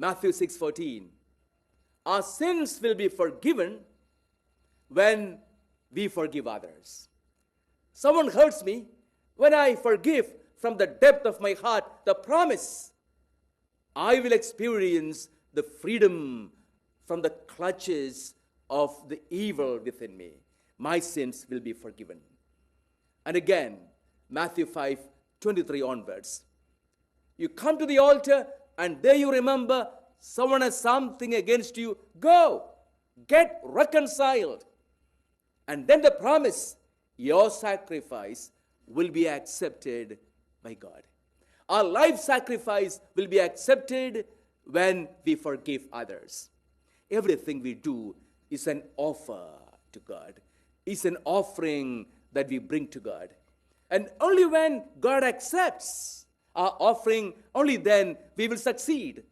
Matthew 6:14. Our sins will be forgiven when we forgive others. Someone hurts me, when I forgive from the depth of my heart, the promise, I will experience the freedom from the clutches of the evil within me. My sins will be forgiven. And again, Matthew 5:23 onwards. You come to the altar and there you remember someone has something against you. Go, get reconciled. And then the promise, your sacrifice will be accepted by God. Our life sacrifice will be accepted when we forgive others. Everything we do is an offer to God. It's an offering that we bring to God. And only when God accepts our offering, only then we will succeed.